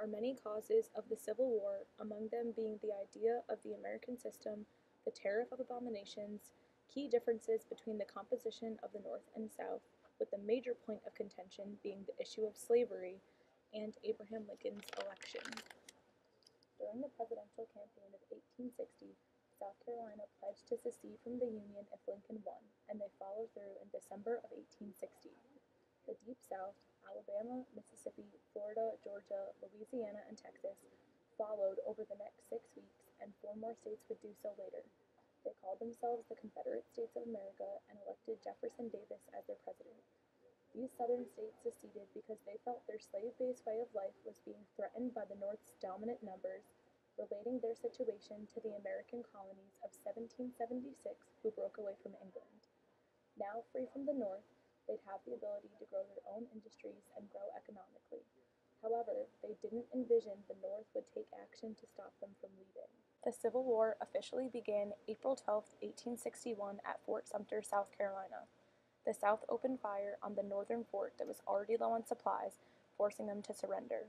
are many causes of the Civil War, among them being the idea of the American system, the tariff of abominations, key differences between the composition of the North and South, with the major point of contention being the issue of slavery, and Abraham Lincoln's election. During the presidential campaign of 1860, South Carolina pledged to secede from the Union if Lincoln won, and they followed through in December of 1860. The Deep South, Alabama, Mississippi, Florida, Georgia, Louisiana, and Texas, followed over the next 6 weeks, and 4 more states would do so later. They called themselves the Confederate States of America and elected Jefferson Davis as their president. These southern states seceded because they felt their slave-based way of life was being threatened by the North's dominant numbers, relating their situation to the American colonies of 1776 who broke away from England. Now free from the North, they'd have the ability to grow their own industries and grow economically. However, they didn't envision the North would take action to stop them from leaving. The Civil War officially began April 12, 1861 at Fort Sumter, South Carolina. The South opened fire on the northern fort that was already low on supplies, forcing them to surrender.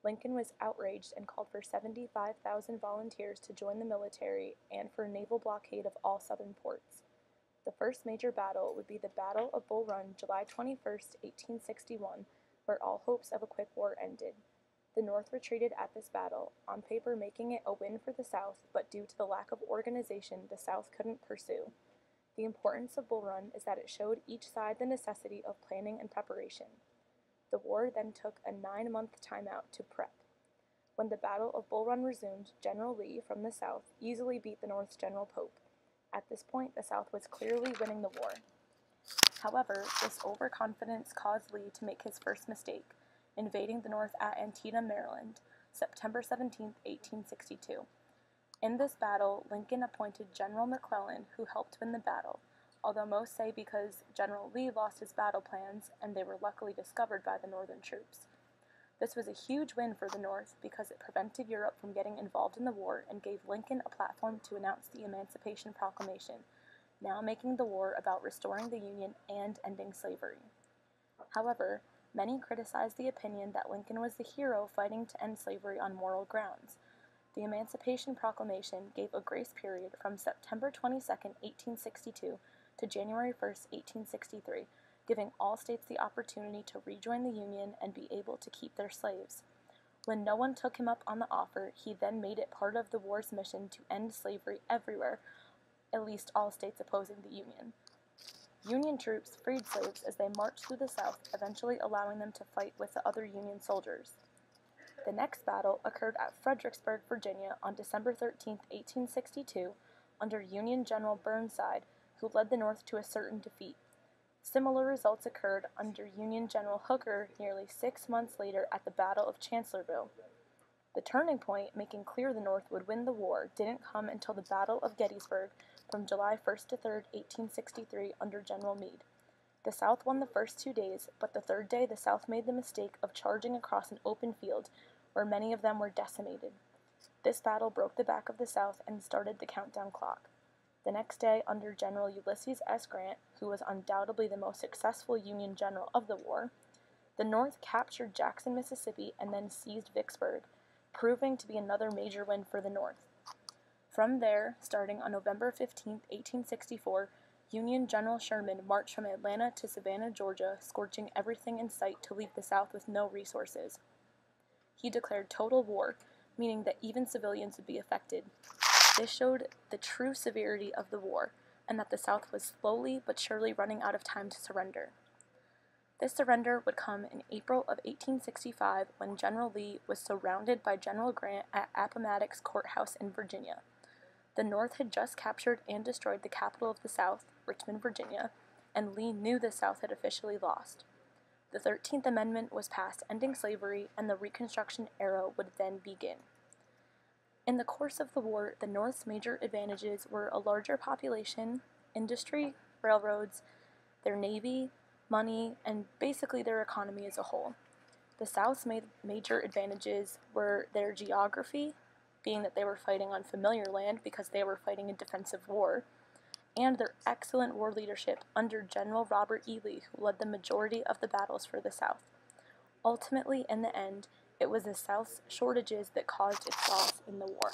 Lincoln was outraged and called for 75,000 volunteers to join the military and for a naval blockade of all southern ports. The first major battle would be the Battle of Bull Run, July 21, 1861, where all hopes of a quick war ended. The North retreated at this battle, on paper making it a win for the South, but due to the lack of organization, the South couldn't pursue. The importance of Bull Run is that it showed each side the necessity of planning and preparation. The war then took a 9-month timeout to prep. When the Battle of Bull Run resumed, General Lee from the South easily beat the North's General Pope. At this point, the South was clearly winning the war. However, this overconfidence caused Lee to make his first mistake, invading the North at Antietam, Maryland, September 17, 1862. In this battle, Lincoln appointed General McClellan, who helped win the battle, although most say because General Lee lost his battle plans and they were luckily discovered by the Northern troops. This was a huge win for the North because it prevented Europe from getting involved in the war and gave Lincoln a platform to announce the Emancipation Proclamation, now making the war about restoring the Union and ending slavery. However, many criticized the opinion that Lincoln was the hero fighting to end slavery on moral grounds. The Emancipation Proclamation gave a grace period from September 22, 1862 to January 1, 1863, giving all states the opportunity to rejoin the Union and be able to keep their slaves. When no one took him up on the offer, he then made it part of the war's mission to end slavery everywhere, at least all states opposing the Union. Union troops freed slaves as they marched through the South, eventually allowing them to fight with the other Union soldiers. The next battle occurred at Fredericksburg, Virginia on December 13, 1862, under Union General Burnside, who led the North to a certain defeat. Similar results occurred under Union General Hooker nearly 6 months later at the Battle of Chancellorsville. The turning point, making clear the North would win the war, didn't come until the Battle of Gettysburg from July 1 to 3, 1863, under General Meade. The South won the first 2 days, but the third day the South made the mistake of charging across an open field, where many of them were decimated. This battle broke the back of the South and started the countdown clock. The next day, under General Ulysses S. Grant, who was undoubtedly the most successful Union general of the war, the North captured Jackson, Mississippi, and then seized Vicksburg, proving to be another major win for the North. From there, starting on November 15, 1864, Union General Sherman marched from Atlanta to Savannah, Georgia, scorching everything in sight to leave the South with no resources. He declared total war, meaning that even civilians would be affected. This showed the true severity of the war, and that the South was slowly but surely running out of time to surrender. This surrender would come in April of 1865 when General Lee was surrounded by General Grant at Appomattox Courthouse in Virginia. The North had just captured and destroyed the capital of the South, Richmond, Virginia, and Lee knew the South had officially lost. The 13th Amendment was passed ending slavery, and the Reconstruction era would then begin. In the course of the war, the North's major advantages were a larger population, industry, railroads, their navy, money, and basically their economy as a whole. The South's major advantages were their geography, being that they were fighting on familiar land because they were fighting a defensive war, and their excellent war leadership under General Robert E. Lee, who led the majority of the battles for the South. Ultimately, in the end, It was the South's shortages that caused its loss in the war.